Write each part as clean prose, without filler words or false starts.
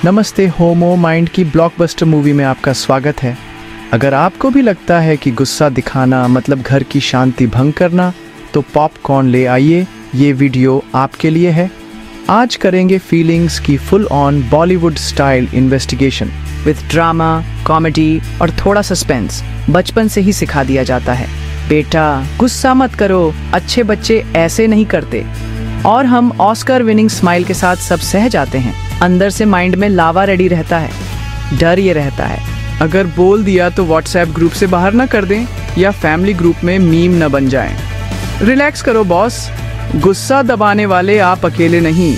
नमस्ते, होमो माइंड की blockbuster movie में आपका स्वागत है। अगर आपको भी लगता है कि गुस्सा दिखाना मतलब घर की शांति भंग करना, तो पॉपकॉर्न ले आइए, ये वीडियो आपके लिए है। आज करेंगे फीलिंग्स की full on Bollywood style investigation with drama, comedy और थोड़ा सस्पेंस। बचपन से ही सिखा दिया जाता है, बेटा गुस्सा मत करो, अच्छे बच्चे ऐसे नहीं करते। और हम ऑस्कर विनिंग स्माइल के साथ सब सह जाते हैं। अंदर से माइंड में लावा रेडी रहता है, डर ये रहता है अगर बोल दिया तो व्हाट्सएप ग्रुप से बाहर ना कर दें या फैमिली ग्रुप में मीम न बन जाएं। रिलैक्स करो बॉस, गुस्सा दबाने वाले आप अकेले नहीं,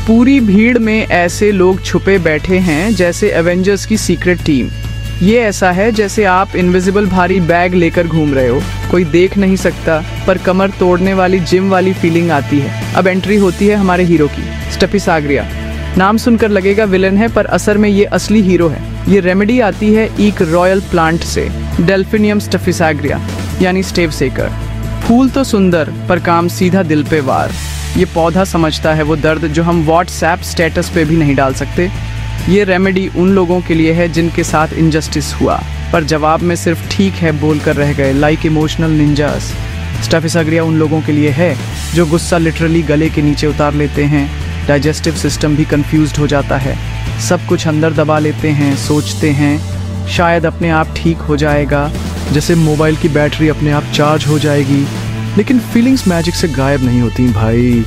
पूरी भीड़ में ऐसे लोग छुपे बैठे हैं जैसे एवेंजर्स की सीक्रेट टीम। ये ऐसा है जैसे आप इनविजिबल भारी बैग लेकर घूम रहे हो, कोई देख नहीं सकता पर कमर तोड़ने वाली जिम वाली फीलिंग आती है। अब एंट्री होती है हमारे हीरो की, स्टफी सागरिया। नाम सुनकर लगेगा विलन है, पर असर में ये असली हीरो है। ये रेमेडी आती है एक रॉयल प्लांट से, डेल्फिनियम स्टफिसाग्रिया यानी स्टेव सेकर। फूल तो सुंदर पर काम सीधा दिल पे वार। ये पौधा समझता है वो दर्द जो हम व्हाट्सएप स्टेटस पे भी नहीं डाल सकते। ये रेमेडी उन लोगों के लिए है जिनके साथ इनजस्टिस हुआ पर जवाब में सिर्फ ठीक है बोलकर रह गए, लाइक इमोशनल निंजास। स्टफिसाग्रिया उन लोगों के लिए है जो गुस्सा लिटरली गले के नीचे उतार लेते हैं। डाइजेस्टिव सिस्टम भी कंफ्यूज्ड हो जाता है, सब कुछ अंदर दबा लेते हैं, सोचते हैं शायद अपने आप ठीक हो जाएगा, जैसे मोबाइल की बैटरी अपने आप चार्ज हो जाएगी। लेकिन फीलिंग्स मैजिक से गायब नहीं होती भाई।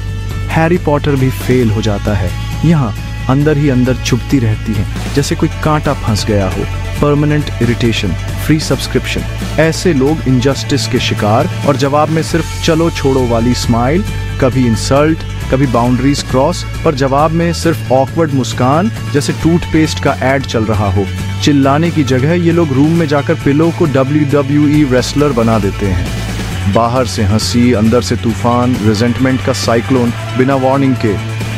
हैरी पॉटर भी फेल हो जाता है, यहाँ अंदर ही अंदर चुभती रहती है जैसे कोई कांटा फंस गया हो। Permanent irritation, free subscription. ऐसे लोग इनजस्टिस के शिकार और जवाब में सिर्फ चलो छोड़ो वाली स्माइल, कभी इंसल्ट, कभी बाउंड्रीज क्रॉस, पर जवाब में सिर्फ ऑकवर्ड मुस्कान जैसे टूथपेस्ट का एड चल रहा हो। चिल्लाने की जगह ये लोग रूम में जाकर पिलो को WWE रेसलर बना देते हैं। बाहर से हंसी, अंदर से तूफान, रिजेंटमेंट का साइक्लोन, बिना वार्निंग के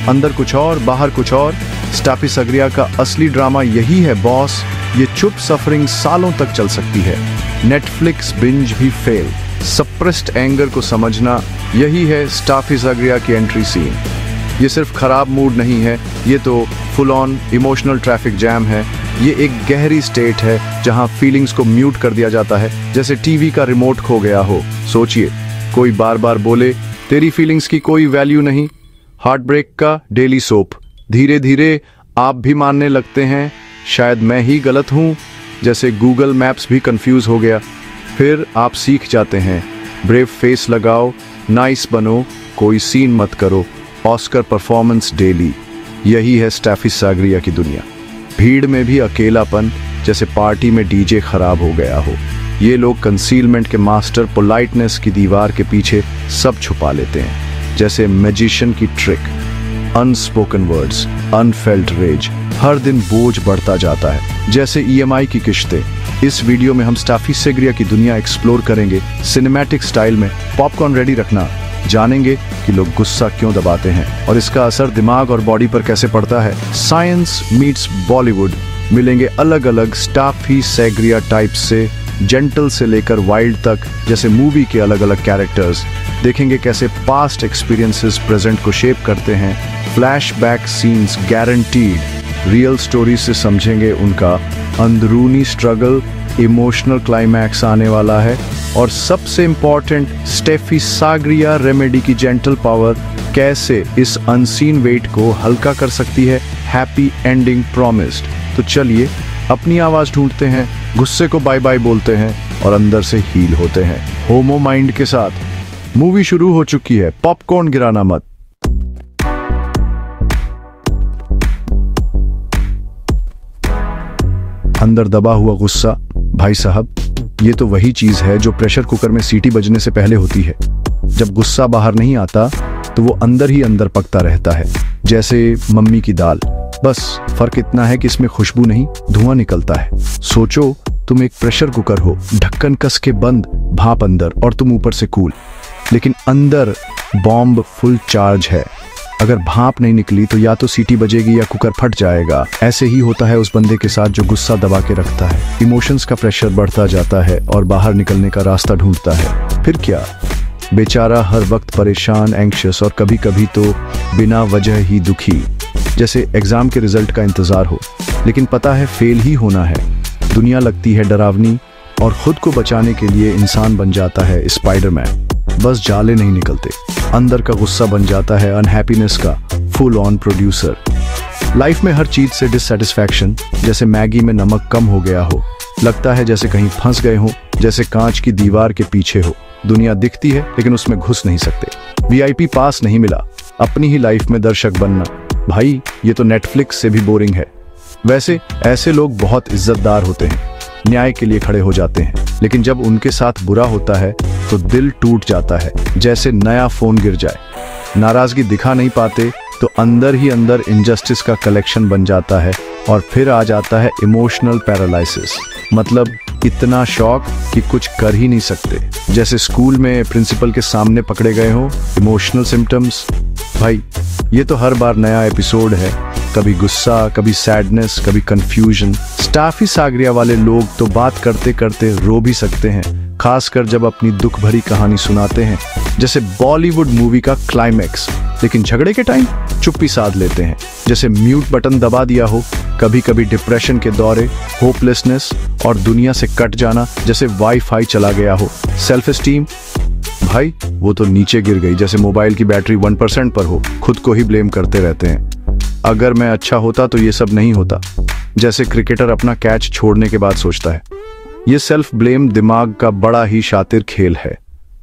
अंदर कुछ और बाहर कुछ और। स्टफिसाग्रिया का असली ड्रामा यही है बॉस। ये चुप सफरिंग सालों तक चल सकती है। नेटफ्लिक्स बिंज भी फेल। सप्रेस्ड एंगर को समझना, यही है स्टफिसाग्रिया की एंट्री सीन। ये सिर्फ खराब मूड नहीं है, ये तो full on emotional traffic jam है। ये एक गहरी स्टेट है जहां फीलिंग्स को म्यूट कर दिया जाता है, जैसे टीवी का रिमोट खो गया हो। सोचिए, कोई बार बार बोले तेरी फीलिंग्स की कोई वैल्यू नहीं। हार्ट ब्रेक का डेली सोप। धीरे धीरे आप भी मानने लगते हैं शायद मैं ही गलत हूँ, जैसे गूगल मैप्स भी कंफ्यूज हो गया। फिर आप सीख जाते हैं, ब्रेव फेस लगाओ, नाइस बनो, कोई सीन मत करो, ऑस्कर परफॉर्मेंस डेली। यही है स्टफिसाग्रिया की दुनिया। भीड़ में भी अकेलापन, जैसे पार्टी में डीजे खराब हो गया हो। ये लोग कंसीलमेंट के मास्टर, पोलाइटनेस की दीवार के पीछे सब छुपा लेते हैं, जैसे मैजिशियन की trick. Unspoken words, unfelt rage, हर दिन बोझ बढ़ता जाता है जैसे EMI की किश्तें। इस वीडियो में हम स्टफिसाग्रिया की दुनिया एक्सप्लोर करेंगे सिनेमैटिक स्टाइल में। पॉपकॉर्न रेडी रखना, जानेंगे कि लोग गुस्सा क्यों दबाते हैं और इसका असर दिमाग और बॉडी पर कैसे पड़ता है। साइंस मीट्स बॉलीवुड, मिलेंगे अलग अलग स्टफिसाग्रिया टाइप से, जेंटल से लेकर वाइल्ड तक, जैसे मूवी के अलग अलग कैरेक्टर्स। देखेंगे कैसे पास्ट एक्सपीरियंसेस प्रेजेंट को शेप करते हैं। Flashback scenes guaranteed. Real story से समझेंगे उनका अंदरूनी स्ट्रगल। इमोशनल क्लाइमैक्स आने वाला है और सबसे इम्पॉर्टेंट, स्टफिसाग्रिया रेमेडी की जेंटल पावर कैसे इस अनसीन वेट को हल्का कर सकती है। Happy ending promised. तो चलिए अपनी आवाज ढूंढते हैं, गुस्से को बाय बाय बोलते हैं और अंदर से हील होते हैं। होमो माइंड के साथ मूवी शुरू हो चुकी है, पॉपकॉर्न गिराना मत। अंदर दबा हुआ गुस्सा, भाई साहब ये तो वही चीज है जो प्रेशर कुकर में सीटी बजने से पहले होती है। जब गुस्सा बाहर नहीं आता तो वो अंदर ही अंदर पकता रहता है, जैसे मम्मी की दाल। बस फर्क इतना है कि इसमें खुशबू नहीं, धुआं निकलता है। सोचो तुम एक प्रेशर कुकर हो, ढक्कन कस के बंद, भाप अंदर और तुम ऊपर से कूल, लेकिन अंदर बॉम्ब फुल चार्ज है। अगर भाप नहीं निकली तो या तो सीटी बजेगी या कुकर फट जाएगा। ऐसे ही होता है उस बंदे के साथ जो गुस्सा दबा के रखता है। इमोशंस का प्रेशर बढ़ता जाता है और बाहर निकलने का रास्ता ढूंढता है। फिर क्या, बेचारा हर वक्त परेशान, एंग्शियस और कभी कभी तो बिना वजह ही दुखी। जैसे एग्जाम के रिजल्ट का इंतजार हो, लेकिन पता है फेल ही होना है। दुनिया लगती है डरावनी और खुद को बचाने के लिए इंसान बन जाता है स्पाइडरमैन। बस जाले नहीं निकलते, अंदर का गुस्सा बन जाता है अनहैप्पीनेस का फुल ऑन प्रोड्यूसर। लाइफ में हर चीज से डिससेटिस्फैक्शन, जैसे मैगी में नमक कम हो गया हो, लगता है जैसे कहीं फंस गए हो, जैसे कांच की दीवार के पीछे हो। दुनिया दिखती है लेकिन उसमें घुस नहीं सकते। VIP पास नहीं मिला, अपनी ही लाइफ में दर्शक बनना, भाई ये तो नेटफ्लिक्स से भी बोरिंग है। वैसे ऐसे लोग बहुत इज्जतदार होते हैं, न्याय के लिए खड़े हो जाते हैं, लेकिन जब उनके साथ बुरा होता है तो दिल टूट जाता है, जैसे नया फोन गिर जाए। नाराजगी दिखा नहीं पाते तो अंदर ही अंदर इनजस्टिस का कलेक्शन बन जाता है, और फिर आ जाता है इमोशनल पैरालिसिस, मतलब इतना शॉक कि कुछ कर ही नहीं सकते। जैसे स्कूल में प्रिंसिपल के सामने पकड़े गए हो इमोशनल सिम्टम्स। भाई ये तो हर बार नया एपिसोड है, कभी गुस्सा, कभी सैडनेस, कभी कंफ्यूजन। स्टाफी सागरिया वाले लोग तो बात करते करते रो भी सकते हैं, खासकर जब अपनी दुख भरी कहानी सुनाते हैं, जैसे बॉलीवुड मूवी का क्लाइमैक्स। लेकिन झगड़े के टाइम चुप्पी साध लेते हैं, जैसे म्यूट बटन दबा दिया हो। कभी कभी डिप्रेशन के दौरे, होपलेसनेस और दुनिया से कट जाना, जैसे वाईफाई चला गया हो। सेल्फ एस्टीम, भाई वो तो नीचे गिर गई, जैसे मोबाइल की बैटरी 1% पर हो। खुद को ही ब्लेम करते रहते हैं, अगर मैं अच्छा होता तो ये सब नहीं होता, जैसे क्रिकेटर अपना कैच छोड़ने के बाद सोचता है। ये सेल्फ ब्लेम दिमाग का बड़ा ही शातिर खेल है,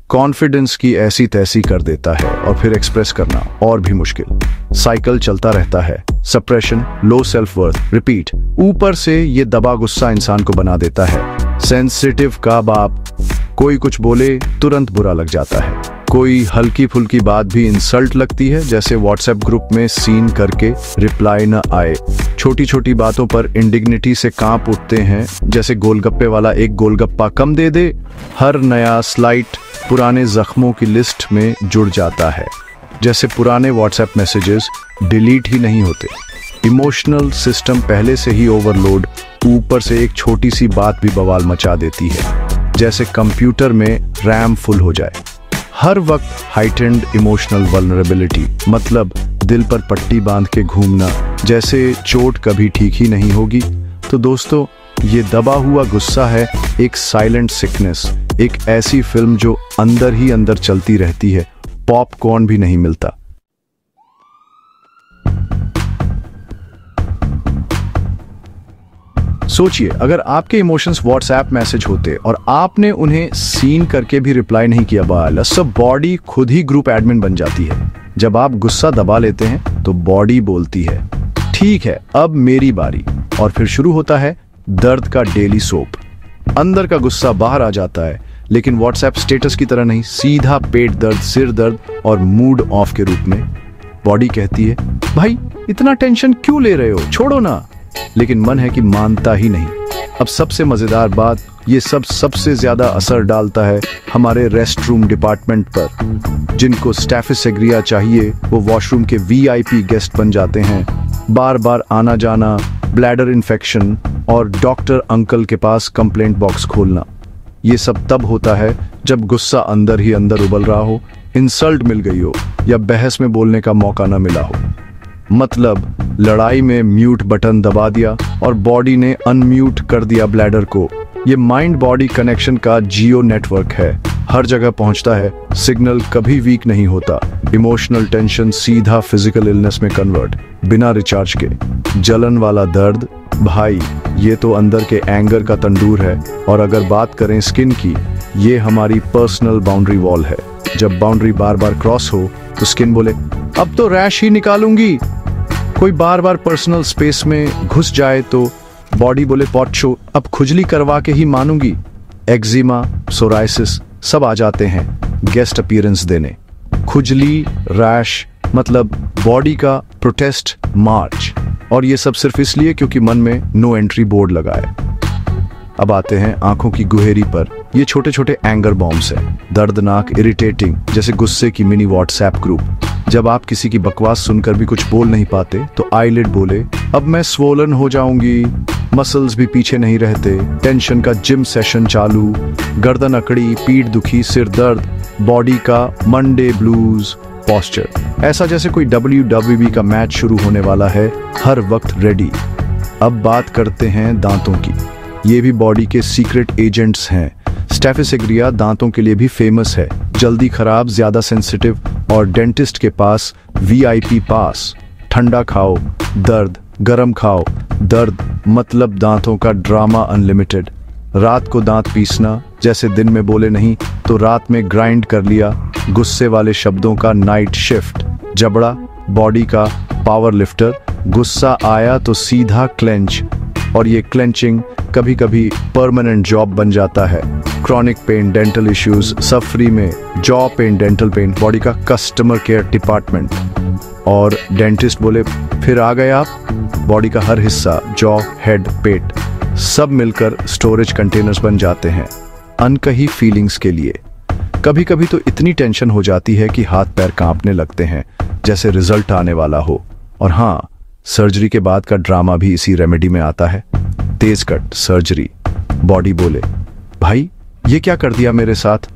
कॉन्फिडेंस की ऐसी तैसी कर देता है और फिर एक्सप्रेस करना और भी मुश्किल। साइकिल चलता रहता है, suppression, low self worth, repeat. ऊपर से ये दबा गुस्सा इंसान को बना देता है सेंसिटिव का बाप। कोई कुछ बोले तुरंत बुरा लग जाता है, कोई हल्की फुल्की बात भी इंसल्ट लगती है, जैसे व्हाट्सएप ग्रुप में सीन करके रिप्लाई न आए। छोटी छोटी बातों पर इंडिग्निटी से कांप उठते हैं, जैसे गोलगप्पे वाला एक गोलगप्पा कम दे दे। हर नया स्लाइट पुराने जख्मों की लिस्ट में जुड़ जाता है, जैसे पुराने व्हाट्सएप मैसेजेस डिलीट ही नहीं होते। इमोशनल सिस्टम पहले से ही ओवरलोड, ऊपर से एक छोटी सी बात भी बवाल मचा देती है, जैसे कंप्यूटर में रैम फुल हो जाए। हर वक्त हाइटेंड इमोशनल वल्नरेबिलिटी, मतलब दिल पर पट्टी बांध के घूमना, जैसे चोट कभी ठीक ही नहीं होगी। तो दोस्तों, ये दबा हुआ गुस्सा है एक साइलेंट सिकनेस, एक ऐसी फिल्म जो अंदर ही अंदर चलती रहती है, पॉपकॉर्न भी नहीं मिलता। सोचिए, अगर आपके इमोशंस व्हाट्सएप मैसेज होते और आपने उन्हें सीन करके भी रिप्लाई नहीं किया, सब बॉडी खुद ही ग्रुप एडमिन बन जाती है। जब आप गुस्सा दबा लेते हैं तो बॉडी बोलती है, ठीक है अब मेरी बारी, और फिर शुरू होता है दर्द का डेली सोप। अंदर का गुस्सा बाहर आ जाता है, लेकिन व्हाट्सएप स्टेटस की तरह नहीं, सीधा पेट दर्द, सिर दर्द और मूड ऑफ के रूप में। बॉडी कहती है, भाई इतना टेंशन क्यों ले रहे हो, छोड़ो ना। लेकिन मन है कि मानता ही नहीं। अब सबसे मजेदार बात, ये सब सबसे ज्यादा असर डालता है हमारे रेस्ट रूम डिपार्टमेंट पर। जिनको स्टैफिसेग्रिया चाहिए वो वॉशरूम के VIP गेस्ट बन जाते हैं। बार बार आना जाना, ब्लैडर इन्फेक्शन और डॉक्टर अंकल के पास कंप्लेंट बॉक्स खोलना। ये सब तब होता है जब गुस्सा अंदर ही अंदर उबल रहा हो, इंसल्ट मिल गई हो या बहस में बोलने का मौका न मिला हो। मतलब लड़ाई में म्यूट बटन दबा दिया और बॉडी ने अनम्यूट कर दिया ब्लैडर को। ये माइंड बॉडी कनेक्शन का जियो नेटवर्क है, हर जगह पहुंचता है, सिग्नल कभी वीक नहीं होता। इमोशनल टेंशन सीधा फिजिकल इलनेस में कन्वर्ट, बिना रिचार्ज के। जलन वाला दर्द, भाई ये तो अंदर के एंगर का तंदूर है। और अगर बात करें स्किन की, ये हमारी पर्सनल बाउंड्री वॉल है। जब बाउंड्री बार बार क्रॉस हो तो स्किन बोले अब तो रैश ही निकालूंगी। कोई बार बार पर्सनल स्पेस में घुस जाए तो बॉडी बोले पॉटशो, अब खुजली करवा के ही मानूंगी। एक्जिमा, सोराइसिस सब आ जाते हैं गेस्ट अपीयरेंस देने। खुजली, रैश, मतलब बॉडी का प्रोटेस्ट मार्च। और ये सब सिर्फ इसलिए क्योंकि मन में नो एंट्री बोर्ड लगा है। अब आते हैं आंखों की गुहेरी पर। ये छोटे छोटे एंगर बॉम्ब्स हैं, दर्दनाक, इरिटेटिंग, जैसे गुस्से की मिनी व्हाट्सएप ग्रुप। जब आप किसी की बकवास सुनकर भी कुछ बोल नहीं पाते तो आईलिड बोले अब मैं स्वोलन हो जाऊंगी। मसल्स भी पीछे नहीं रहते, टेंशन का जिम सेशन चालू, गर्दन अकड़ी, पीठ दुखी, सिर दर्द, बॉडी का मंडे ब्लूज। पोस्चर, ऐसा जैसे कोई WWE का मैच शुरू होने वाला है, हर वक्त रेडी। अब बात करते हैं दांतों की। ये भी बॉडी के सीक्रेट एजेंट्स हैं। स्टेफिस एग्रिया दांतों के लिए भी फेमस है, जल्दी खराब, ज्यादा सेंसिटिव, और डेंटिस्ट के पास VIP पास। ठंडा खाओ दर्द, गरम खाओ दर्द, मतलब दांतों का ड्रामा अनलिमिटेड। रात को दांत पीसना, जैसे दिन में बोले नहीं तो रात में ग्राइंड कर लिया। गुस्से वाले शब्दों का नाइट शिफ्ट। जबड़ा बॉडी का पावर लिफ्टर, गुस्सा आया तो सीधा क्लेंच, और ये क्लेंचिंग कभी कभी परमानेंट जॉब बन जाता है। क्रॉनिक पेन, डेंटल इश्यूज, सब फ्री में। Jaw pen, dental pen, body का कस्टमर केयर डिपार्टमेंट। और डेंटिस्ट बोले फिर आ गए आप। बॉडी का हर हिस्सा, जॉ, हेड, पेट, सब मिलकर स्टोरेज कंटेनर्स बन जाते हैं अनकही फीलिंग्स के लिए। कभी कभी तो इतनी टेंशन हो जाती है कि हाथ पैर कांपने लगते हैं, जैसे रिजल्ट आने वाला हो। और हाँ, सर्जरी के बाद का ड्रामा भी इसी रेमेडी में आता है। तेज कट सर्जरी। बॉडी बोले भाई ये क्या कर दिया मेरे साथ।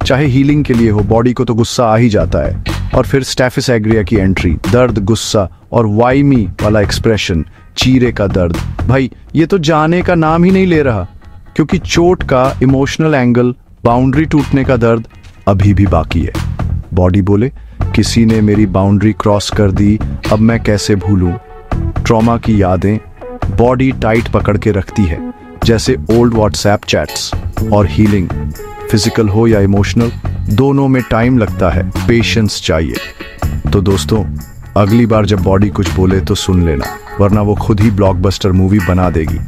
चाहे हीलिंग के लिए हो, बॉडी को तो गुस्सा आ ही जाता है। और फिर स्टेफिस एग्रिया की एंट्री, दर्द, गुस्सा और वाई मी वाला एक्सप्रेशन, चीरे का दर्द। भाई ये तो जाने का नाम ही नहीं ले रहा, क्योंकि चोट का इमोशनल एंगल, बाउंड्री टूटने का दर्द अभी भी बाकी है। बॉडी बोले किसी ने मेरी बाउंड्री क्रॉस कर दी, अब मैं कैसे भूलूं। ट्रॉमा की यादें बॉडी टाइट पकड़ के रखती है, जैसे ओल्ड व्हाट्सएप चैट्स। और हीलिंग, फिजिकल हो या इमोशनल, दोनों में टाइम लगता है, पेशेंस चाहिए। तो दोस्तों, अगली बार जब बॉडी कुछ बोले तो सुन लेना, वरना वो खुद ही ब्लॉकबस्टर मूवी बना देगी।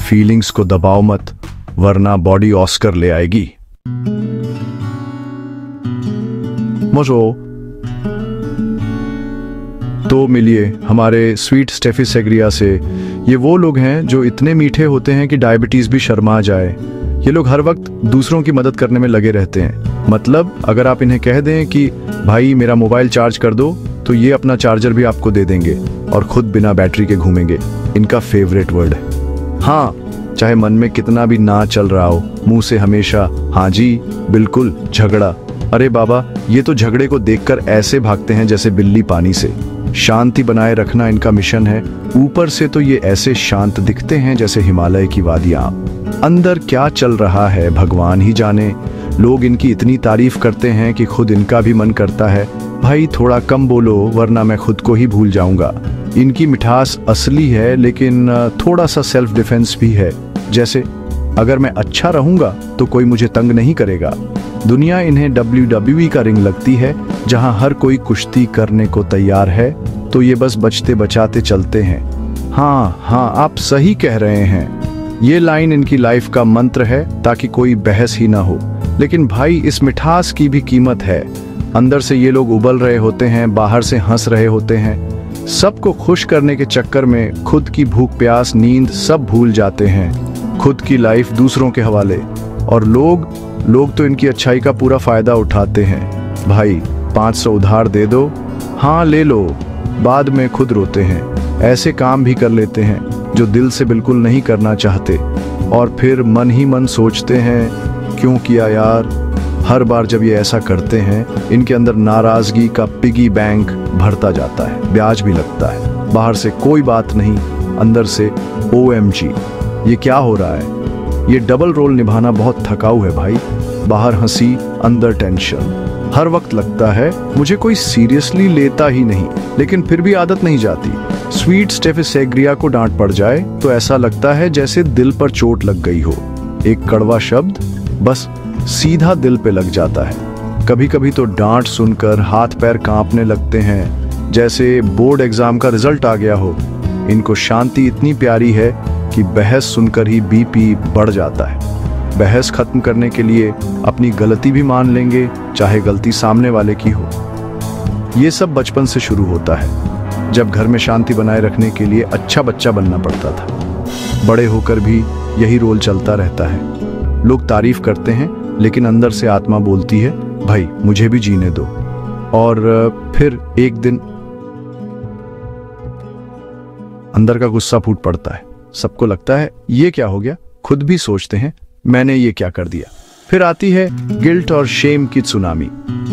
फीलिंग्स को दबाओ मत, वरना बॉडी ऑस्कर ले आएगी। मजो तो मिलिए हमारे स्वीट स्टेफिस एग्रिया से। ये वो लोग हैं जो इतने मीठे होते हैं कि डायबिटीज भी शर्मा जाए। ये लोग हर वक्त दूसरों की मदद करने में लगे रहते हैं। मतलब अगर आप इन्हें कह दें कि भाई मेरा मोबाइल चार्ज कर दो, तो ये अपना चार्जर भी आपको दे देंगे और खुद बिना बैटरी के घूमेंगे। इनका फेवरेट वर्ड है हाँ। चाहे मन में कितना भी ना चल रहा हो, मुंह से हमेशा हाँ जी, बिल्कुल, झगड़ा। अरे बाबा, ये तो झगड़े को देखकर ऐसे भागते हैं जैसे बिल्ली पानी से। शांति बनाए रखना इनका मिशन है। ऊपर से तो ये ऐसे शांत दिखते हैं जैसे हिमालय की वादियां। अंदर क्या चल रहा है भगवान ही जाने। लोग इनकी इतनी तारीफ करते हैं कि खुद इनका भी मन करता है भाई थोड़ा कम बोलो, वरना मैं खुद को ही भूल जाऊंगा। इनकी मिठास असली है, लेकिन थोड़ा सा सेल्फ डिफेंस भी है। जैसे अगर मैं अच्छा रहूंगा तो कोई मुझे तंग नहीं करेगा। दुनिया इन्हें WWE का रिंग लगती है, जहां हर कोई कुश्ती करने को तैयार है, तो ये बस बचते बचाते चलते हैं। हाँ हाँ, आप सही कह रहे हैं। ये लाइन इनकी लाइफ का मंत्र है, ताकि कोई बहस ही ना हो। लेकिन भाई, इस मिठास की भी कीमत है। अंदर से ये लोग उबल रहे होते हैं, बाहर से हंस रहे होते हैं। सबको खुश करने के चक्कर में खुद की भूख, प्यास, नींद सब भूल जाते हैं। खुद की लाइफ दूसरों के हवाले। और लोग तो इनकी अच्छाई का पूरा फायदा उठाते हैं। भाई 500 उधार दे दो, हाँ ले लो, बाद में खुद रोते हैं। ऐसे काम भी कर लेते हैं जो दिल से बिल्कुल नहीं करना चाहते, और फिर मन ही मन सोचते हैं क्यों किया यार। हर बार जब ये ऐसा करते हैं, इनके अंदर नाराजगी का पिगी बैंक भरता जाता है, ब्याज भी लगता है। बाहर से कोई बात नहीं, अंदर से OMG, ये क्या हो रहा है। ये डबल रोल निभाना बहुत थकाऊ है भाई। बाहर हंसी, अंदर टेंशन। हर वक्त लगता है मुझे कोई सीरियसली लेता ही नहीं, लेकिन फिर भी आदत नहीं जाती। स्वीट स्टेफिस एग्रिया को डांट पड़ जाए तो ऐसा लगता है जैसे दिल पर चोट लग गई हो। एक कड़वा शब्द बस सीधा दिल पे लग जाता है। कभी कभी तो डांट सुनकर हाथ पैर कांपने लगते हैं, जैसे बोर्ड एग्जाम का रिजल्ट आ गया हो। इनको शांति इतनी प्यारी है कि बहस सुनकर ही BP बढ़ जाता है। बहस खत्म करने के लिए अपनी गलती भी मान लेंगे, चाहे गलती सामने वाले की हो। ये सब बचपन से शुरू होता है, जब घर में शांति बनाए रखने के लिए अच्छा बच्चा बनना पड़ता था। बड़े होकर भी यही रोल चलता रहता है। लोग तारीफ करते हैं, लेकिन अंदर से आत्मा बोलती है भाई मुझे भी जीने दो। और फिर एक दिन अंदर का गुस्सा फूट पड़ता है। सबको लगता है ये क्या हो गया, खुद भी सोचते हैं मैंने ये क्या कर दिया। फिर आती है गिल्ट और शेम की सुनामी।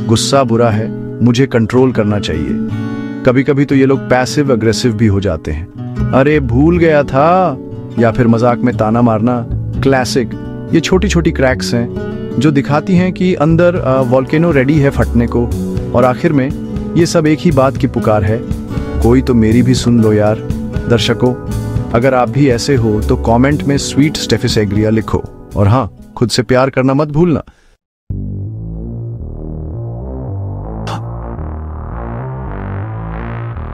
गुस्सा बुरा है, मुझे कंट्रोल करना चाहिए। कभी कभी तो ये लोग पैसिव अग्रेसिव भी हो जाते हैं, अरे भूल गया था, या फिर मजाक में ताना मारना। क्लासिक। ये छोटी छोटी क्रैक्स हैं जो दिखाती हैं कि अंदर वॉल्केनो रेडी है फटने को। और आखिर में ये सब एक ही बात की पुकार है, कोई तो मेरी भी सुन लो यार। दर्शकों, अगर आप भी ऐसे हो तो कमेंट में स्वीट स्टेफिसेग्रिया लिखो, और हाँ, खुद से प्यार करना मत भूलना।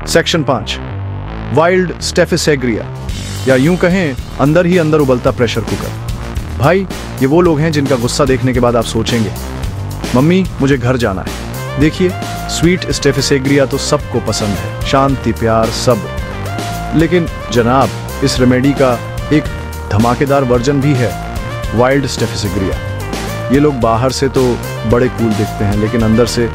सेक्शन 5, वाइल्ड स्टेफिसेग्रिया, या यूं कहें अंदर ही अंदर उबलता प्रेशर कुकर। भाई, ये वो लोग हैं जिनका गुस्सा देखने के बाद आप सोचेंगे, मम्मी मुझे घर जाना है। देखिए, स्वीट स्टेफिसेग्रिया तो सबको पसंद है, शांति, प्यार, सब। लेकिन जनाब, इस रेमेडी का एक धमाकेदार वर्जन भी है, वाइल्ड स्टेफिसेग्रिया। ये लोग बाहर से तो बड़े कूल दिखते हैं, लेकिन अंदर से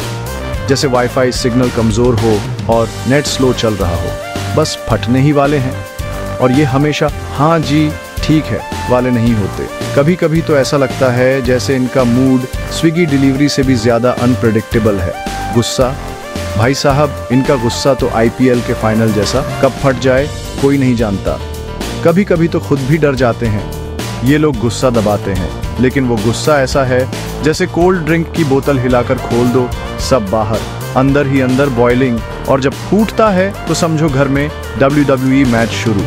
जैसे वाईफाई सिग्नल कमजोर हो और नेट स्लो चल रहा हो, बस फटने ही वाले हैं। और ये हमेशा हाँ जी ठीक है वाले नहीं होते। कभी कभी तो ऐसा लगता है जैसे इनका मूड स्विगी डिलीवरी से भी ज्यादा अनप्रेडिक्टेबल है। गुस्सा, भाई साहब, इनका गुस्सा तो आईपीएल के फाइनल जैसा, कब फट जाए कोई नहीं जानता। कभी कभी तो खुद भी डर जाते हैं। ये लोग गुस्सा दबाते हैं, लेकिन वो गुस्सा ऐसा है जैसे कोल्ड ड्रिंक की बोतल हिलाकर खोल दो, सब बाहर, अंदर ही अंदर बॉइलिंग। और जब फूटता है तो समझो घर में WWE मैच शुरू।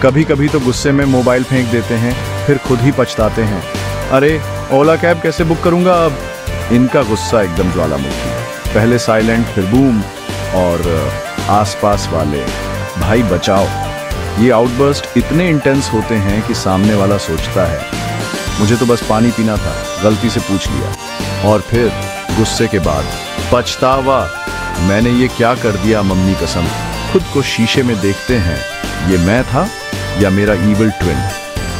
कभी कभी तो गुस्से में मोबाइल फेंक देते हैं, फिर खुद ही पछताते हैं, अरे ओला कैब कैसे बुक करूंगा अब। इनका गुस्सा एकदम ज्वालामुखी, पहले साइलेंट फिर बूम। और आसपास वाले, भाई बचाओ। ये आउटबर्स्ट इतने इंटेंस होते हैं कि सामने वाला सोचता है मुझे तो बस पानी पीना था, गलती से पूछ लिया। और फिर गुस्से के बाद पछतावा, मैंने ये क्या कर दिया मम्मी कसम। खुद को शीशे में देखते हैं, ये मैं था या मेरा ईविल ट्विन।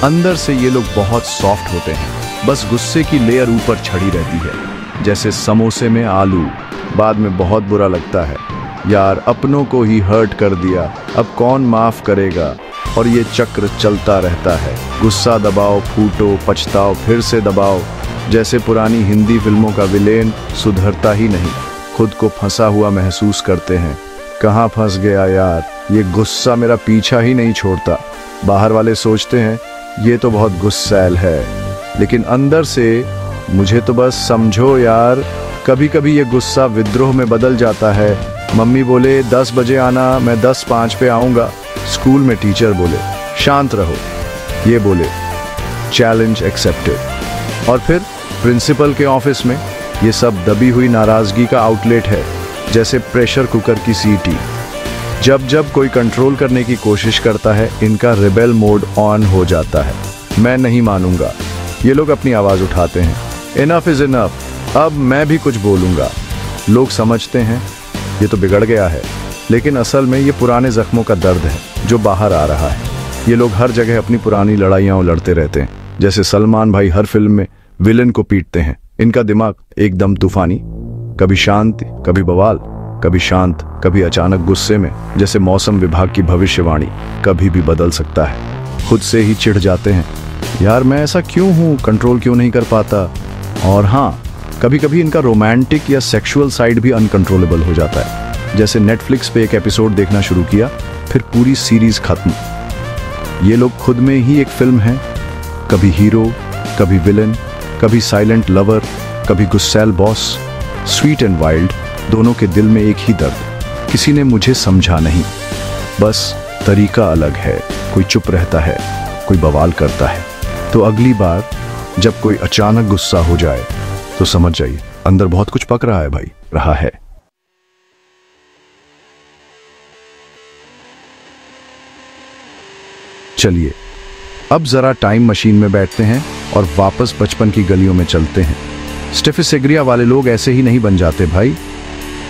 अंदर से ये लोग बहुत सॉफ्ट होते हैं, बस गुस्से की लेयर ऊपर छड़ी रहती है, जैसे समोसे में आलू। बाद में बहुत बुरा लगता है, यार अपनों को ही हर्ट कर दिया, अब कौन माफ करेगा। और ये चक्र चलता रहता है, गुस्सा दबाओ, फूटो, पछताओ, फिर से दबाओ, जैसे पुरानी हिंदी फिल्मों का विलेन सुधरता ही नहीं। खुद को फंसा हुआ महसूस करते हैं, कहाँ फंस गया यार, ये गुस्सा मेरा पीछा ही नहीं छोड़ता। बाहर वाले सोचते हैं ये तो बहुत गुस्सैल है, लेकिन अंदर से मुझे तो बस समझो यार। कभी कभी ये गुस्सा विद्रोह में बदल जाता है। मम्मी बोले 10 बजे आना, मैं 10:05 पे आऊँगा। स्कूल में टीचर बोले शांत रहो, ये बोले चैलेंज एक्सेप्टेड। और फिर प्रिंसिपल के ऑफिस में ये सब दबी हुई नाराजगी का आउटलेट है, जैसे प्रेशर कुकर की सीटी। जब जब कोई कंट्रोल करने की कोशिश करता है, इनका रिबेल मोड ऑन हो जाता है। मैं नहीं मानूंगा। ये लोग अपनी आवाज उठाते हैं, इनफ इज इनफ, अब मैं भी कुछ बोलूंगा। लोग समझते हैं ये तो बिगड़ गया है, लेकिन असल में ये पुराने जख्मों का दर्द है जो बाहर आ रहा है। ये लोग हर जगह अपनी पुरानी लड़ाइयां लड़ते रहते हैं, जैसे सलमान भाई हर फिल्म में विलन को पीटते हैं। इनका दिमाग एकदम तूफानी, कभी शांत, कभी बवाल, कभी शांत, कभी अचानक गुस्से में, जैसे मौसम विभाग की भविष्यवाणी, कभी भी बदल सकता है। खुद से ही चिढ़ जाते हैं, यार मैं ऐसा क्यों हूँ, कंट्रोल क्यों नहीं कर पाता। और हाँ, कभी कभी इनका रोमांटिक या सेक्सुअल साइड भी अनकंट्रोलेबल हो जाता है, जैसे नेटफ्लिक्स पे एक एपिसोड देखना शुरू किया, फिर पूरी सीरीज खत्म। ये लोग खुद में ही एक फिल्म है, कभी हीरो, कभी विलन, कभी साइलेंट लवर, कभी गुस्सैल बॉस। स्वीट एंड वाइल्ड, दोनों के दिल में एक ही दर्द, किसी ने मुझे समझा नहीं, बस तरीका अलग है। कोई चुप रहता है, कोई बवाल करता है। तो अगली बार जब कोई अचानक गुस्सा हो जाए तो समझ जाइए अंदर बहुत कुछ पक रहा है भाई, रहा है। चलिए अब जरा टाइम मशीन में बैठते हैं और वापस बचपन की गलियों में चलते हैं। स्टेफिसेग्रिया वाले लोग ऐसे ही नहीं बन जाते भाई,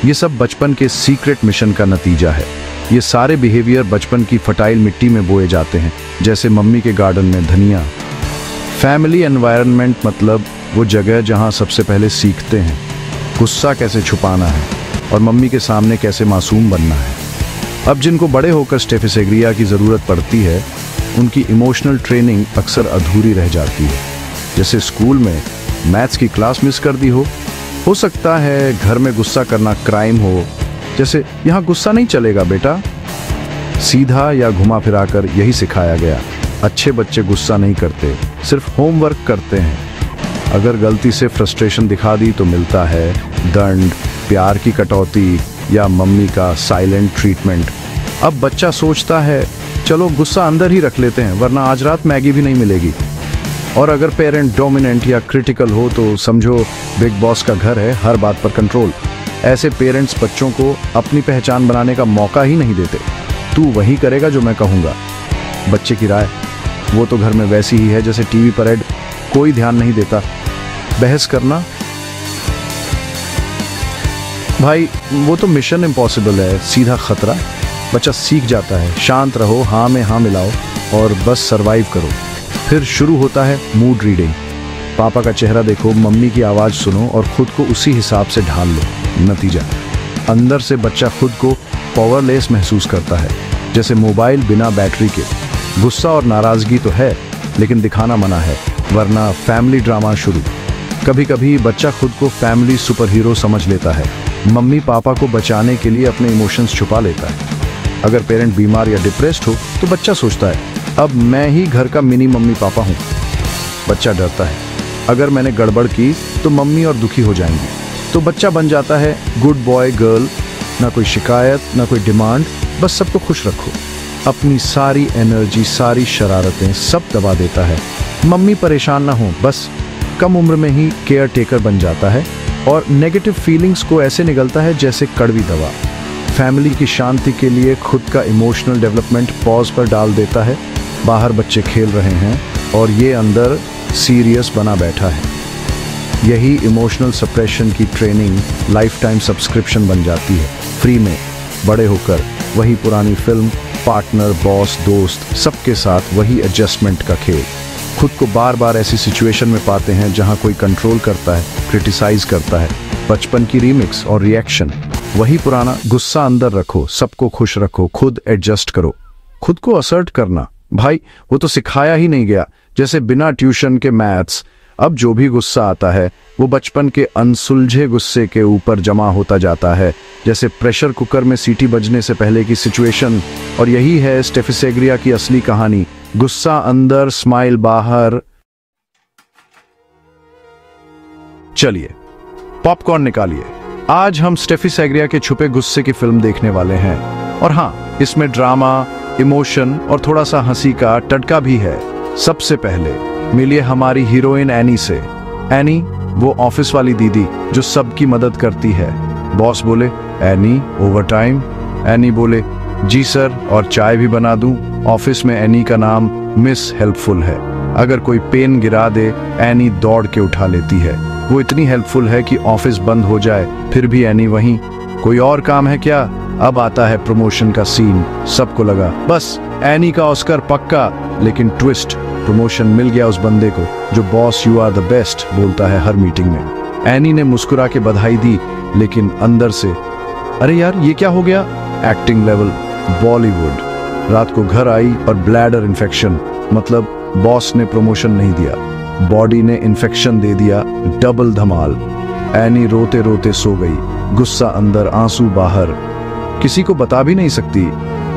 ये सब बचपन के सीक्रेट मिशन का नतीजा है। ये सारे बिहेवियर बचपन की फर्टाइल मिट्टी में बोए जाते हैं, जैसे मम्मी के गार्डन में धनिया। फैमिली एनवायरनमेंट मतलब वो जगह जहां सबसे पहले सीखते हैं गुस्सा कैसे छुपाना है और मम्मी के सामने कैसे मासूम बनना है। अब जिनको बड़े होकर स्टेफिसेग्रिया की ज़रूरत पड़ती है, उनकी इमोशनल ट्रेनिंग अक्सर अधूरी रह जाती है। जैसे स्कूल में मैथ्स की क्लास मिस कर दी हो हो सकता है घर में गुस्सा करना क्राइम हो, जैसे यहाँ गुस्सा नहीं चलेगा बेटा। सीधा या घुमा फिराकर यही सिखाया गया। अच्छे बच्चे गुस्सा नहीं करते, सिर्फ होमवर्क करते हैं। अगर गलती से फ्रस्ट्रेशन दिखा दी तो मिलता है दंड, प्यार की कटौती या मम्मी का साइलेंट ट्रीटमेंट। अब बच्चा सोचता है चलो गुस्सा अंदर ही रख लेते हैं, वरना आज रात मैगी भी नहीं मिलेगी। और अगर पेरेंट डोमिनेंट या क्रिटिकल हो तो समझो बिग बॉस का घर है, हर बात पर कंट्रोल। ऐसे पेरेंट्स बच्चों को अपनी पहचान बनाने का मौका ही नहीं देते। तू वही करेगा जो मैं कहूँगा। बच्चे की राय, वो तो घर में वैसी ही है जैसे टीवी पर ऐड, कोई ध्यान नहीं देता। बहस करना भाई वो तो मिशन इम्पॉसिबल है, सीधा खतरा। बच्चा सीख जाता है, शांत रहो, हाँ में हाँ मिलाओ और बस सरवाइव करो। फिर शुरू होता है मूड रीडिंग। पापा का चेहरा देखो, मम्मी की आवाज़ सुनो और खुद को उसी हिसाब से ढाल लो। नतीजा, अंदर से बच्चा खुद को पावरलेस महसूस करता है, जैसे मोबाइल बिना बैटरी के। गुस्सा और नाराज़गी तो है लेकिन दिखाना मना है, वरना फैमिली ड्रामा शुरू। कभी कभी बच्चा खुद को फैमिली सुपर हीरो समझ लेता है, मम्मी पापा को बचाने के लिए अपने इमोशंस छुपा लेता है। अगर पेरेंट बीमार या डिप्रेस्ड हो तो बच्चा सोचता है अब मैं ही घर का मिनी मम्मी पापा हूँ। बच्चा डरता है, अगर मैंने गड़बड़ की तो मम्मी और दुखी हो जाएंगी। तो बच्चा बन जाता है गुड बॉय गर्ल, ना कोई शिकायत ना कोई डिमांड, बस सबको खुश रखो। अपनी सारी एनर्जी, सारी शरारतें सब दबा देता है। मम्मी परेशान ना हो, बस कम उम्र में ही केयर टेकर बन जाता है और नेगेटिव फीलिंग्स को ऐसे निगलता है जैसे कड़वी दवा। फैमिली की शांति के लिए खुद का इमोशनल डेवलपमेंट पॉज पर डाल देता है। बाहर बच्चे खेल रहे हैं और ये अंदर सीरियस बना बैठा है। यही इमोशनल सप्रेशन की ट्रेनिंग लाइफ टाइम सब्सक्रिप्शन बन जाती है, फ्री में। बड़े होकर वही पुरानी फिल्म, पार्टनर, बॉस, दोस्त, सबके साथ वही एडजस्टमेंट का खेल। खुद को बार बार ऐसी सिचुएशन में पाते हैं जहां कोई कंट्रोल करता है, क्रिटिसाइज करता है। बचपन की रीमिक्स और रिएक्शन, वही पुराना। गुस्सा अंदर रखो, सबको खुश रखो, खुद एडजस्ट करो। खुद को असर्ट करना, भाई वो तो सिखाया ही नहीं गया। जैसे बिना ट्यूशन के मैथ्स। अब जो भी गुस्सा आता है वो बचपन के अनसुलझे गुस्से के ऊपर जमा होता जाता है, जैसे प्रेशर कुकर में सीटी बजने से पहले की सिचुएशन। और यही है स्टेफिसेग्रिया की असली कहानी। गुस्सा अंदर, स्माइल बाहर। चलिए पॉपकॉर्न निकालिए, आज हम स्टेफिसेग्रिया के छुपे गुस्से की फिल्म देखने वाले हैं। और हाँ, इसमें ड्रामा, इमोशन और थोड़ा सा हंसी का टटका भी है। सबसे पहले मिलिए हमारी हीरोइन एनी से। एनी वो ऑफिस वाली दीदी जो सबकी मदद करती है। बॉस बोले एनी ओवर टाइम, एनी बोले जी सर और चाय भी बना दूं। ऑफिस में एनी का नाम मिस हेल्पफुल है। अगर कोई पेन गिरा दे एनी दौड़ के उठा लेती है। वो इतनी हेल्पफुल है कि ऑफिस बंद हो जाए फिर भी एनी वहीं। कोई और काम है क्या? अब आता है प्रमोशन का सीन। सबको लगा बस एनी का ऑस्कर पक्का, लेकिन ट्विस्ट, प्रमोशन मिल गया उस बंदे को जो boss you are the best बोलता है हर मीटिंग में। एनी ने मुस्कुरा के बधाई दी, लेकिन अंदर से अरे यार ये क्या हो गया। Acting level Bollywood. रात को घर आई और ब्लैडर इन्फेक्शन, मतलब बॉस ने प्रमोशन नहीं दिया, बॉडी ने इन्फेक्शन दे दिया। डबल धमाल। एनी रोते रोते सो गई, गुस्सा अंदर, आंसू बाहर। किसी को बता भी नहीं सकती,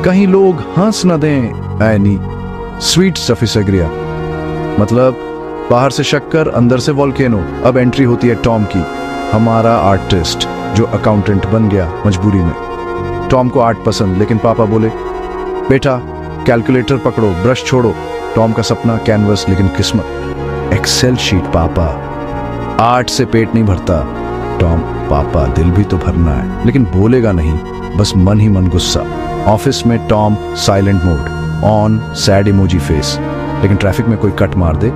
कहीं लोग हंस न दें। एनी स्वीट स्टेफिसेग्रिया, मतलब बाहर से शक्कर अंदर से वोल्केनो। अब एंट्री होती है टॉम की, हमारा आर्टिस्ट जो अकाउंटेंट बन गया मजबूरी में। टॉम को आर्ट पसंद, लेकिन पापा बोले बेटा कैलकुलेटर पकड़ो, ब्रश छोड़ो। टॉम का सपना कैनवस, लेकिन किस्मत एक्सेल शीट। पापा आर्ट से पेट नहीं भरता। टॉम पापा दिल भी तो भरना है, लेकिन बोलेगा नहीं, बस मन ही मन गुस्सा। ऑफिस में Tom silent mode on, sad emoji face. लेकिन ट्रैफिक में कोई कट मार दे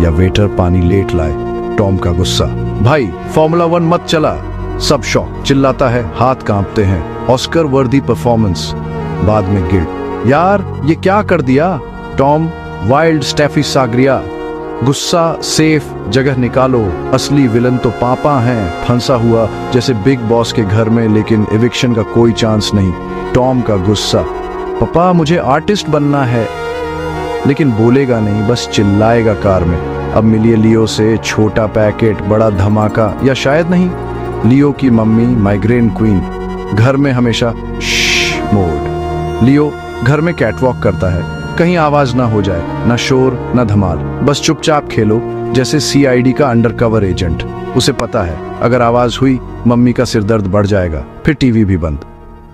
या वेटर पानी लेट लाए, टॉम का गुस्सा। भाई फॉर्मूला 1 मत चला। सब शॉक, चिल्लाता है, हाथ कांपते हैं। ऑस्कर वर्दी परफॉर्मेंस। बाद में गिल्ट, यार ये क्या कर दिया। टॉम वाइल्ड स्टेफिसेग्रिया, गुस्सा सेफ जगह निकालो, असली विलन तो पापा हैं। फंसा हुआ जैसे बिग बॉस के घर में, लेकिन एविक्शन का कोई चांस नहीं। टॉम का गुस्सा, पापा मुझे आर्टिस्ट बनना है, लेकिन बोलेगा नहीं, बस चिल्लाएगा कार में। अब मिलिए लियो से, छोटा पैकेट बड़ा धमाका, या शायद नहीं, लियो की मम्मी माइग्रेन क्वीन, घर में हमेशा मोड। लियो घर में कैटवॉक करता है, कहीं आवाज ना हो जाए, ना शोर ना धमाल, बस चुपचाप खेलो जैसे सीआईडी का अंडरकवर एजेंट। उसे पता है अगर आवाज हुई मम्मी का सिरदर्द बढ़ जाएगा, फिर टीवी भी बंद।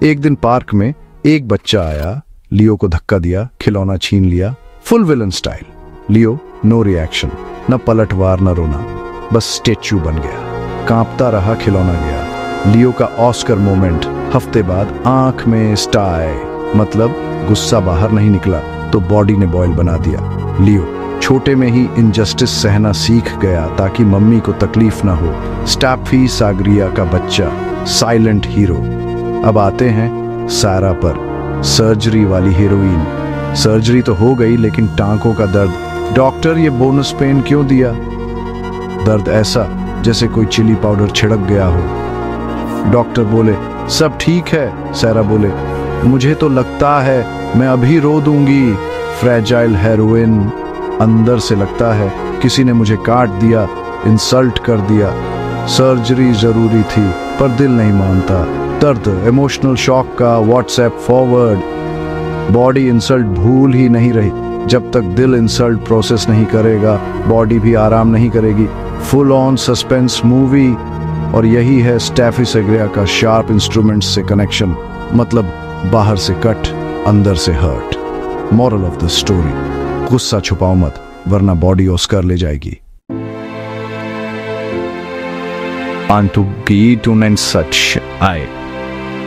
एक दिन पार्क में एक बच्चा आया, लियो को धक्का दिया, खिलौना छीन लिया, फुल विलन स्टाइल। लियो नो रिएक्शन, न पलटवार न रोना, बस स्टेच्यू बन गया। कांपता रहा, खिलौना गया। लियो का ऑस्कर मोमेंट। हफ्ते बाद आंख में स्टाई, मतलब गुस्सा बाहर नहीं निकला तो बॉडी ने बॉयल बना दिया। लियो छोटे में ही इनजस्टिस सहना सीख गया ताकि मम्मी को तकलीफ ना हो। स्टैफी सागरिया का बच्चा, साइलेंट हीरो। अब आते हैं सारा पर, सर्जरी वाली हीरोइन। सर्जरी तो हो गई लेकिन टांकों का दर्द। डॉक्टर ये बोनस पेन क्यों दिया? दर्द ऐसा जैसे कोई चिली पाउडर छिड़क गया हो। डॉक्टर बोले सब ठीक है। सारा बोले मुझे तो लगता है मैं अभी रो दूंगी। फ्रेजाइल हेरोइन, अंदर से लगता है किसी ने मुझे काट दिया, इंसल्ट कर दिया। सर्जरी जरूरी थी पर दिल नहीं मानता। दर्द, इमोशनल शॉक का व्हाट्सएप फॉरवर्ड। बॉडी इंसल्ट भूल ही नहीं रही। जब तक दिल इंसल्ट प्रोसेस नहीं करेगा बॉडी भी आराम नहीं करेगी। Full on suspense movie. और यही है स्टैफी सागरिया का शार्प इंस्ट्रूमेंट से कनेक्शन, मतलब बाहर से कट, अंदर से hurt. Moral of the story, गुस्सा छुपाओ मत वरना बॉडी ऑस्कर ले जाएगी।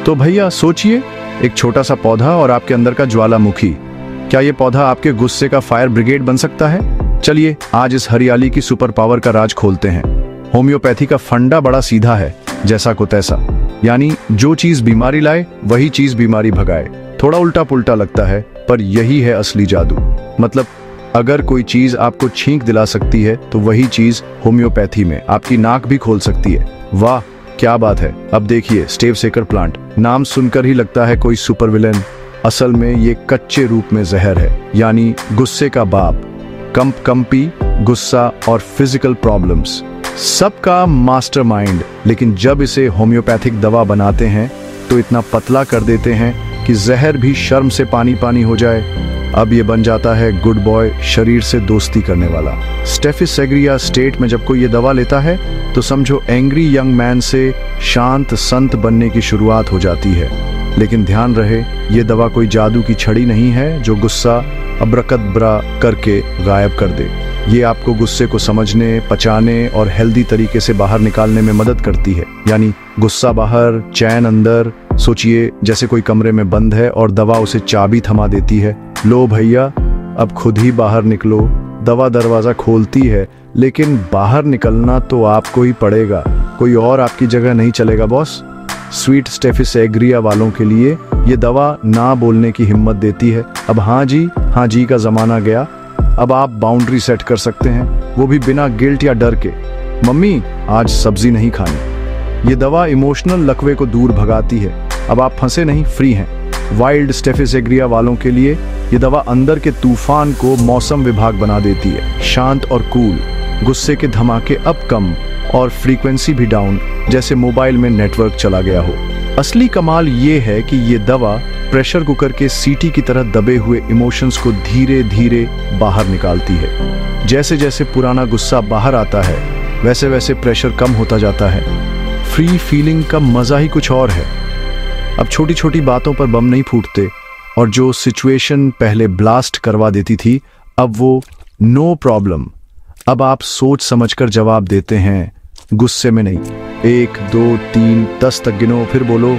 तो भैया सोचिए, एक छोटा सा पौधा और आपके अंदर का ज्वालामुखी। क्या ये पौधा आपके गुस्से का फायर ब्रिगेड बन सकता है? चलिए आज इस हरियाली की सुपर पावर का राज खोलते हैं। होम्योपैथी का फंडा बड़ा सीधा है, जैसा को तैसा, यानी जो चीज बीमारी लाए वही चीज बीमारी भगाए। थोड़ा उल्टा पुल्टा लगता है पर यही है असली जादू। मतलब अगर कोई चीज आपको छींक दिला सकती है तो वही चीज होम्योपैथी में आपकी नाक भी खोल सकती है। वाह क्या बात है। अब देखिए स्टेव सेकर प्लांट, नाम सुनकर ही लगता है कोई सुपर विलेन। असल में ये कच्चे रूप में जहर है, यानी गुस्से का बाप। कंपी, गुस्सा और फिजिकल प्रॉब्लम्स, सबका मास्टरमाइंड। लेकिन जब इसे होम्योपैथिक दवा बनाते हैं तो इतना पतला कर देते हैं कि जहर भी शर्म से पानी पानी हो जाए। अब ये बन जाता है गुड बॉय, शरीर से दोस्ती करने वाला। स्टेफी सागरिया स्टेट में जब कोई ये दवा लेता है तो समझो एंग्री यंग मैन से शांत संत बनने की शुरुआत हो जाती है। लेकिन ध्यान रहे, ये दवा कोई जादू की छड़ी नहीं है जो गुस्सा अब्रकदब्रा करके गायब कर दे। ये आपको गुस्से को समझने, पचाने और हेल्दी तरीके से बाहर निकालने में मदद करती है। यानी गुस्सा बाहर, चैन अंदर। सोचिए जैसे कोई कमरे में बंद है और दवा उसे चाबी थमा देती है। लो भैया अब खुद ही बाहर निकलो। दवा दरवाजा खोलती है लेकिन बाहर निकलना तो आपको ही पड़ेगा, कोई और आपकी जगह नहीं चलेगा बॉस। स्वीट स्टेफी सागरिया वालों के लिए ये दवा ना बोलने की हिम्मत देती है। अब हाँ जी का जमाना गया। अब आप बाउंड्री सेट कर सकते हैं, वो भी बिना गिल्ट या डर के। मम्मी आज सब्जी नहीं खानी। ये दवा इमोशनल लकवे को दूर भगाती है। अब आप फंसे नहीं, फ्री हैं। वाइल्ड स्टेफी सागरिया वालों के लिए ये दवा अंदर के तूफान को मौसम विभाग बना देती है, शांत और कूल। गुस्से के धमाके अब कम और फ्रीक्वेंसी भी डाउन, जैसे मोबाइल में नेटवर्क चला गया हो। असली कमाल ये है कि ये दवा प्रेशर कुकर के सीटी की तरह दबे हुए इमोशंस को धीरे धीरे बाहर निकालती है। जैसे जैसे पुराना गुस्सा बाहर आता है वैसे वैसे प्रेशर कम होता जाता है। फ्री फीलिंग का मजा ही कुछ और है। अब छोटी छोटी बातों पर बम नहीं फूटते और जो सिचुएशन पहले ब्लास्ट करवा देती थी अब वो नो प्रॉब्लम। अब आप सोच समझकर जवाब देते हैं, गुस्से में नहीं। 1 2 3 10 तक गिनो, फिर बोलो,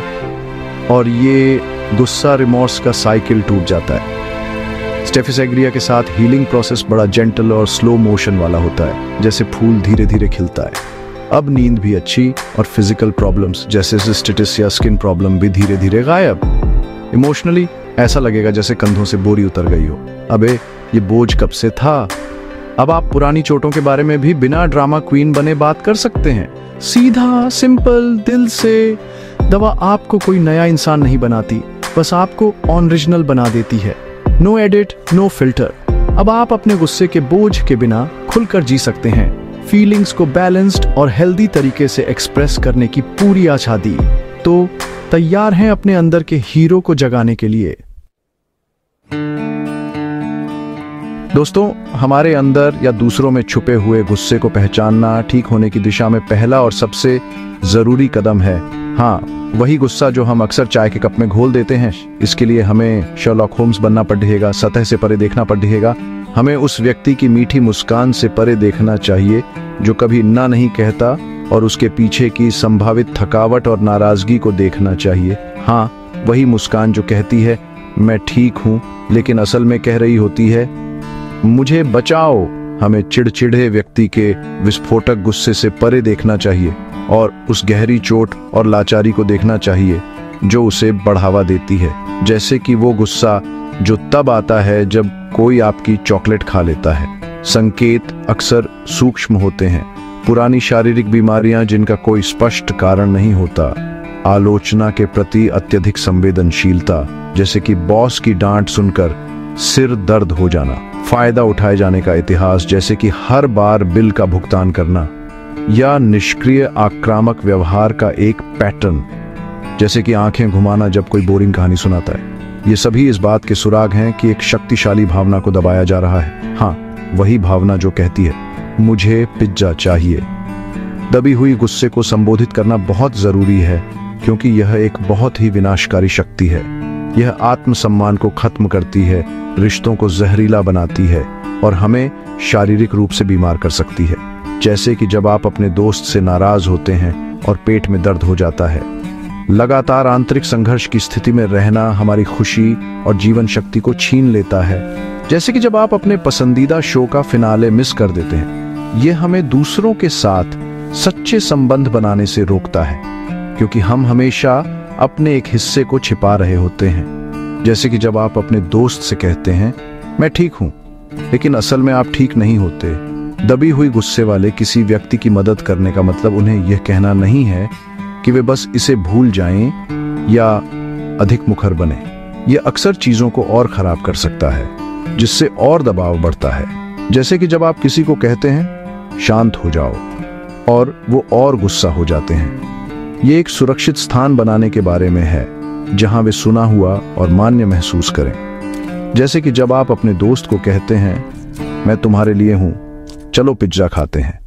और ये गुस्सा रिमोर्स का साइकिल टूट जाता है। स्टेफी सागरिया के साथ हीलिंग प्रोसेस बड़ा जेंटल और स्लो मोशन वाला होता है, जैसे फूल धीरे धीरे खिलता है। अब नींद भी अच्छी और फिजिकल प्रॉब्लम्स जैसे सिस्टिटिस या स्किन प्रॉब्लम भी धीरे धीरे गायब। इमोशनली ऐसा लगेगा जैसे कंधों से बोरी उतर गई हो। अबे ये बोझ कब से था। अब आप पुरानी चोटों के बारे में भी बिना ड्रामा क्वीन बने बात कर सकते हैं, सीधा सिंपल दिल से। दवा आपको कोई नया इंसान नहीं बनाती, बस आपको ओरिजिनल बना देती है। No edit, no filter. अब आप अपने गुस्से के बोझ के बिना खुलकर जी सकते हैं। फीलिंग्स को बैलेंस्ड और हेल्दी तरीके से एक्सप्रेस करने की पूरी आज़ादी। तो तैयार हैं अपने अंदर के हीरो को जगाने के लिए। दोस्तों, हमारे अंदर या दूसरों में छुपे हुए गुस्से को पहचानना ठीक होने की दिशा में पहला और सबसे जरूरी कदम है। हाँ, वही गुस्सा जो हम अक्सर चाय के कप में घोल देते हैं। इसके लिए हमें शर्लॉक होम्स बनना पड़ेगा, सतह से परे देखना पड़ेगा। हमें उस व्यक्ति की मीठी मुस्कान से परे देखना चाहिए जो कभी ना नहीं कहता, और उसके पीछे की संभावित थकावट और नाराजगी को देखना चाहिए। हाँ, वही मुस्कान जो कहती है मैं ठीक हूं, लेकिन असल में कह रही होती है मुझे बचाओ। हमें चिड़चिड़े व्यक्ति के विस्फोटक गुस्से से परे देखना चाहिए और उस गहरी चोट और लाचारी को देखना चाहिए जो उसे बढ़ावा देती है। जैसे कि वो गुस्सा जो तब आता है जब कोई आपकी चॉकलेट खा लेता है। संकेत अक्सर सूक्ष्म होते हैं, पुरानी शारीरिक बीमारियां जिनका कोई स्पष्ट कारण नहीं होता, आलोचना के प्रति अत्यधिक संवेदनशीलता, जैसे कि बॉस की डांट सुनकर सिर दर्द हो जाना, फायदा उठाए जाने का इतिहास, जैसे कि हर बार बिल का भुगतान करना, या निष्क्रिय आक्रामक व्यवहार का एक पैटर्न, जैसे कि आंखें घुमाना जब कोई बोरिंग कहानी सुनाता है। ये सभी इस बात के सुराग हैं कि एक शक्तिशाली भावना को दबाया जा रहा है। हाँ, वही भावना जो कहती है मुझे पिज्जा चाहिए। दबी हुई गुस्से को संबोधित करना बहुत जरूरी है, क्योंकि यह एक बहुत ही विनाशकारी शक्ति है। यह आत्मसम्मान को खत्म करती है, रिश्तों को जहरीला बनाती है और हमें शारीरिक रूप से बीमार कर सकती है। जैसे कि जब आप अपने दोस्त से नाराज होते हैं और पेट में दर्द हो जाता है। लगातार आंतरिक संघर्ष की स्थिति में रहना हमारी खुशी और जीवन शक्ति को छीन लेता है। जैसे कि जब आप अपने पसंदीदा शो का फिनाले मिस कर देते हैं। यह हमें दूसरों के साथ सच्चे संबंध बनाने से रोकता है, क्योंकि हम हमेशा अपने एक हिस्से को छिपा रहे होते हैं। जैसे कि जब आप अपने दोस्त से कहते हैं मैं ठीक हूं, लेकिन असल में आप ठीक नहीं होते। दबी हुई गुस्से वाले किसी व्यक्ति की मदद करने का मतलब उन्हें यह कहना नहीं है कि वे बस इसे भूल जाएं या अधिक मुखर बने। यह अक्सर चीजों को और खराब कर सकता है, जिससे और दबाव बढ़ता है। जैसे कि जब आप किसी को कहते हैं शांत हो जाओ और वो और गुस्सा हो जाते हैं। ये एक सुरक्षित स्थान बनाने के बारे में है जहां वे सुना हुआ और मान्य महसूस करें। जैसे कि जब आप अपने दोस्त को कहते हैं मैं तुम्हारे लिए हूं, चलो पिज्जा खाते हैं।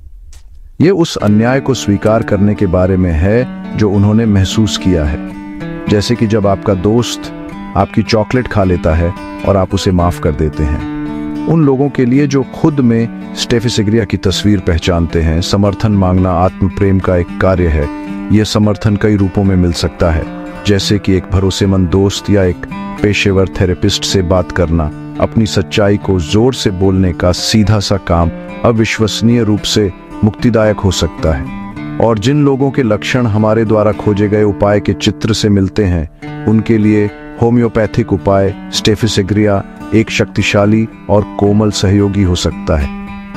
ये उस अन्याय को स्वीकार करने के बारे में है जो उन्होंने महसूस किया है। जैसे कि जब आपका दोस्त आपकी चॉकलेट खा लेता है और आप उसे माफ कर देते हैं। उन लोगों के लिए जो खुद में स्टेफिसेग्रिया की तस्वीर पहचानते हैं, समर्थन मांगना आत्म प्रेम का एक कार्य है। यह समर्थन कई रूपों में मिल सकता है, जैसे कि एक भरोसेमंद दोस्त या एक पेशेवर थेरेपिस्ट से बात करना, अपनी सच्चाई को जोर से बोलने का सीधा सा काम अविश्वसनीय रूप से मुक्तिदायक हो सकता है। और जिन लोगों के लक्षण हमारे द्वारा खोजे गए उपाय के चित्र से मिलते हैं, उनके लिए होम्योपैथिक उपाय स्टेफिसेग्रिया एक शक्तिशाली और कोमल सहयोगी हो सकता है।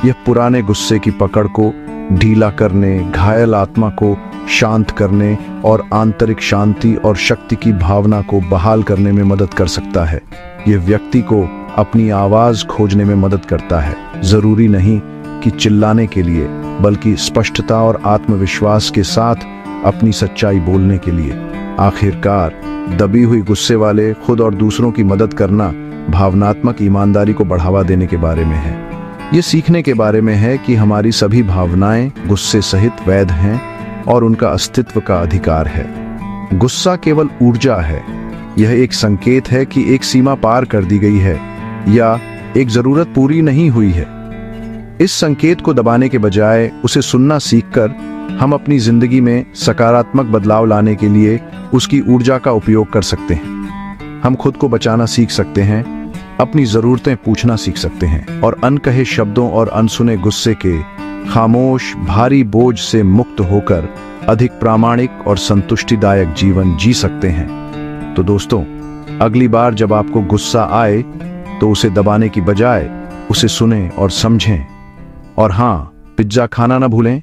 यह पुराने गुस्से की पकड़ को ढीला करने, घायल आत्मा को शांत करने और आंतरिक शांति और शक्ति की भावना को बहाल करने में मदद कर सकता है। यह व्यक्ति को अपनी आवाज खोजने में मदद करता है, जरूरी नहीं कि चिल्लाने के लिए, बल्कि स्पष्टता और आत्मविश्वास के साथ अपनी सच्चाई बोलने के लिए। आखिरकार, दबी हुई गुस्से वाले खुद और दूसरों की मदद करना भावनात्मक ईमानदारी को बढ़ावा देने के बारे में है। ये सीखने के बारे में है कि हमारी सभी भावनाएं गुस्से सहित वैध हैं और उनका अस्तित्व का अधिकार है। गुस्सा केवल ऊर्जा है। यह एक संकेत है कि एक सीमा पार कर दी गई है या एक जरूरत पूरी नहीं हुई है। इस संकेत को दबाने के बजाय उसे सुनना सीखकर हम अपनी जिंदगी में सकारात्मक बदलाव लाने के लिए उसकी ऊर्जा का उपयोग कर सकते हैं। हम खुद को बचाना सीख सकते हैं, अपनी जरूरतें पूछना सीख सकते हैं और अनकहे शब्दों और अनसुने गुस्से के खामोश भारी बोझ से मुक्त होकर अधिक प्रामाणिक और संतुष्टिदायक जीवन जी सकते हैं। तो दोस्तों, अगली बार जब आपको गुस्सा आए तो उसे दबाने की बजाय उसे सुनें और समझें। और हाँ, पिज्जा खाना ना भूलें।